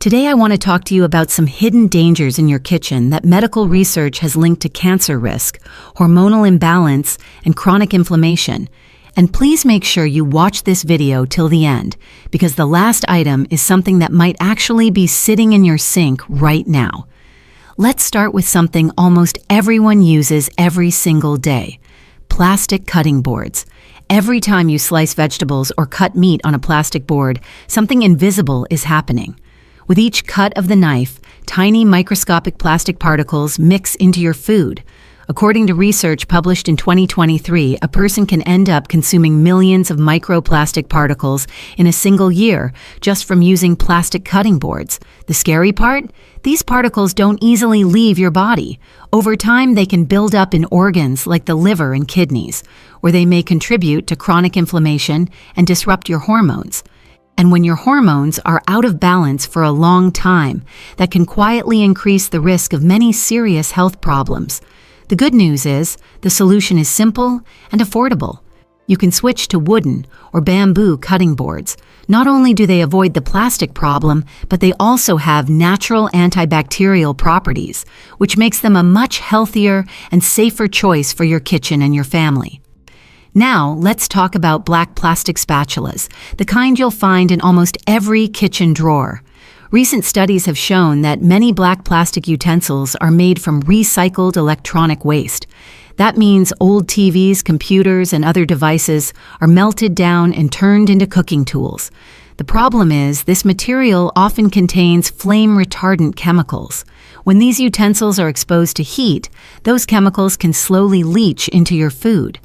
Today I want to talk to you about some hidden dangers in your kitchen that medical research has linked to cancer risk, hormonal imbalance, and chronic inflammation. And please make sure you watch this video till the end, because the last item is something that might actually be sitting in your sink right now. Let's start with something almost everyone uses every single day: plastic cutting boards. Every time you slice vegetables or cut meat on a plastic board, something invisible is happening. With each cut of the knife, tiny microscopic plastic particles mix into your food. According to research published in 2023, a person can end up consuming millions of microplastic particles in a single year just from using plastic cutting boards. The scary part? These particles don't easily leave your body. Over time, they can build up in organs like the liver and kidneys, where they may contribute to chronic inflammation and disrupt your hormones. And when your hormones are out of balance for a long time, that can quietly increase the risk of many serious health problems. The good news is, the solution is simple and affordable. You can switch to wooden or bamboo cutting boards. Not only do they avoid the plastic problem, but they also have natural antibacterial properties, which makes them a much healthier and safer choice for your kitchen and your family. Now, let's talk about black plastic spatulas, the kind you'll find in almost every kitchen drawer. Recent studies have shown that many black plastic utensils are made from recycled electronic waste. That means old TVs, computers, and other devices are melted down and turned into cooking tools. The problem is, this material often contains flame-retardant chemicals. When these utensils are exposed to heat, those chemicals can slowly leach into your food.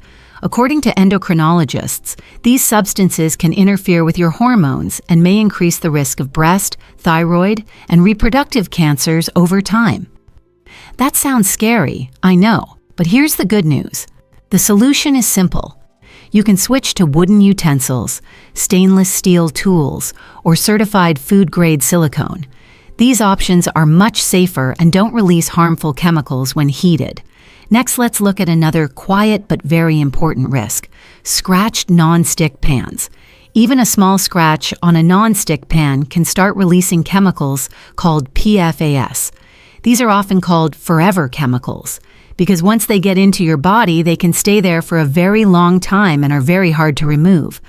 According to endocrinologists, these substances can interfere with your hormones and may increase the risk of breast, thyroid, and reproductive cancers over time. That sounds scary, I know, but here's the good news. The solution is simple. You can switch to wooden utensils, stainless steel tools, or certified food-grade silicone. These options are much safer and don't release harmful chemicals when heated. Next, let's look at another quiet but very important risk: scratched non-stick pans. Even a small scratch on a non-stick pan can start releasing chemicals called PFAS. These are often called forever chemicals, because once they get into your body, they can stay there for a very long time and are very hard to remove.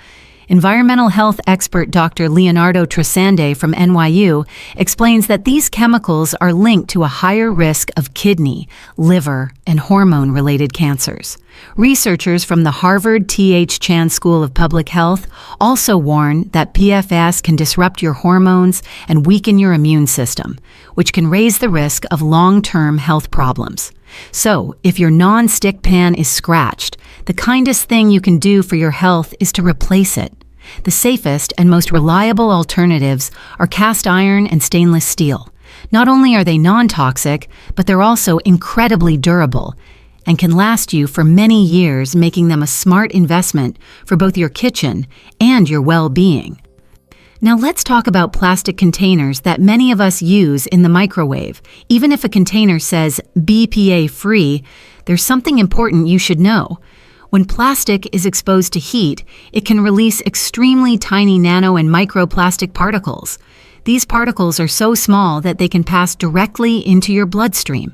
Environmental health expert Dr. Leonardo Trasande from NYU explains that these chemicals are linked to a higher risk of kidney, liver, and hormone-related cancers. Researchers from the Harvard T.H. Chan School of Public Health also warn that PFAS can disrupt your hormones and weaken your immune system, which can raise the risk of long-term health problems. So, if your non-stick pan is scratched, the kindest thing you can do for your health is to replace it. The safest and most reliable alternatives are cast iron and stainless steel. Not only are they non-toxic, but they're also incredibly durable and can last you for many years, making them a smart investment for both your kitchen and your well-being. Now let's talk about plastic containers that many of us use in the microwave. Even if a container says BPA-free, there's something important you should know. When plastic is exposed to heat, it can release extremely tiny nano and microplastic particles. These particles are so small that they can pass directly into your bloodstream.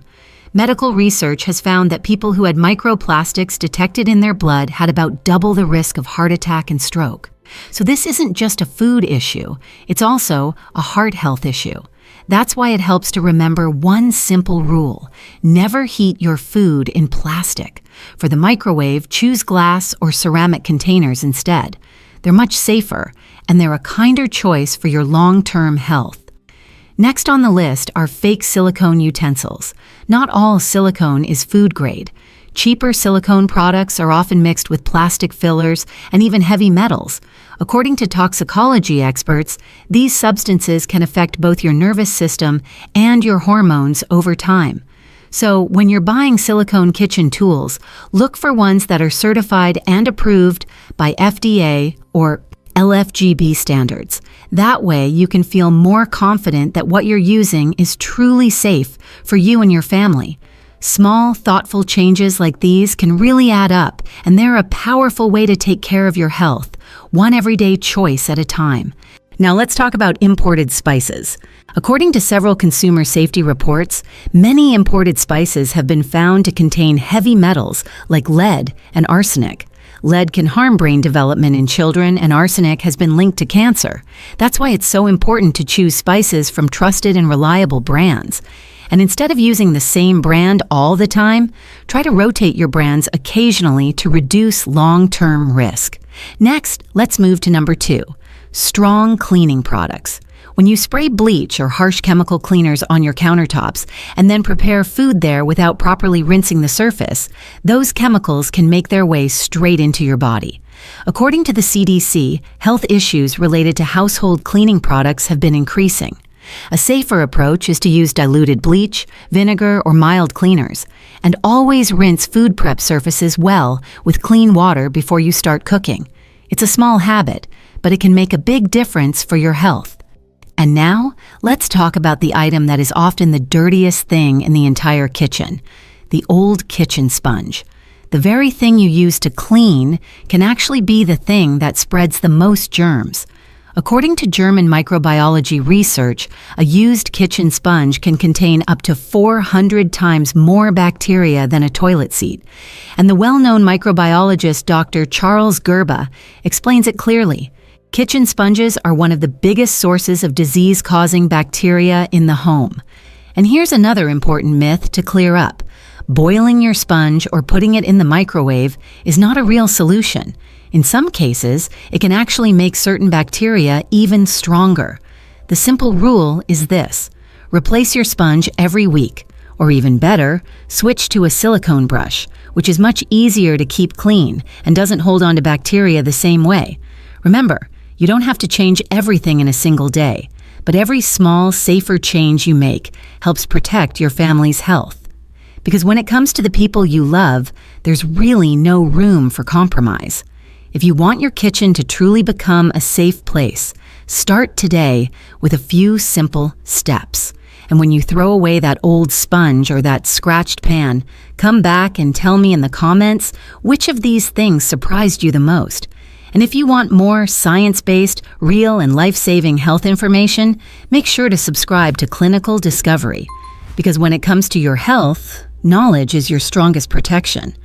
Medical research has found that people who had microplastics detected in their blood had about double the risk of heart attack and stroke. So this isn't just a food issue, it's also a heart health issue. That's why it helps to remember one simple rule: never heat your food in plastic. For the microwave, choose glass or ceramic containers instead. They're much safer, and they're a kinder choice for your long-term health. Next on the list are fake silicone utensils. Not all silicone is food grade. Cheaper silicone products are often mixed with plastic fillers and even heavy metals. According to toxicology experts, these substances can affect both your nervous system and your hormones over time. So when you're buying silicone kitchen tools, look for ones that are certified and approved by FDA or LFGB standards. That way, you can feel more confident that what you're using is truly safe for you and your family. Small, thoughtful changes like these can really add up, and they're a powerful way to take care of your health, one everyday choice at a time. Now let's talk about imported spices. According to several consumer safety reports, many imported spices have been found to contain heavy metals like lead and arsenic. Lead can harm brain development in children, and arsenic has been linked to cancer. That's why it's so important to choose spices from trusted and reliable brands. And instead of using the same brand all the time, try to rotate your brands occasionally to reduce long-term risk. Next, let's move to number 2. Strong cleaning products. When you spray bleach or harsh chemical cleaners on your countertops and then prepare food there without properly rinsing the surface, those chemicals can make their way straight into your body. According to the CDC, health issues related to household cleaning products have been increasing. A safer approach is to use diluted bleach, vinegar, or mild cleaners, and always rinse food prep surfaces well with clean water before you start cooking. It's a small habit, but it can make a big difference for your health. And now, let's talk about the item that is often the dirtiest thing in the entire kitchen, the old kitchen sponge. The very thing you use to clean can actually be the thing that spreads the most germs. According to German microbiology research, a used kitchen sponge can contain up to 400 times more bacteria than a toilet seat. And the well-known microbiologist Dr. Charles Gerba explains it clearly. Kitchen sponges are one of the biggest sources of disease-causing bacteria in the home. And here's another important myth to clear up. Boiling your sponge or putting it in the microwave is not a real solution. In some cases, it can actually make certain bacteria even stronger. The simple rule is this: replace your sponge every week, or even better, switch to a silicone brush, which is much easier to keep clean and doesn't hold on to bacteria the same way. Remember, you don't have to change everything in a single day, but every small, safer change you make helps protect your family's health. Because when it comes to the people you love, there's really no room for compromise. If you want your kitchen to truly become a safe place, start today with a few simple steps. And when you throw away that old sponge or that scratched pan, come back and tell me in the comments which of these things surprised you the most. And if you want more science-based, real, and life-saving health information, make sure to subscribe to Clinical Discovery. Because when it comes to your health, knowledge is your strongest protection.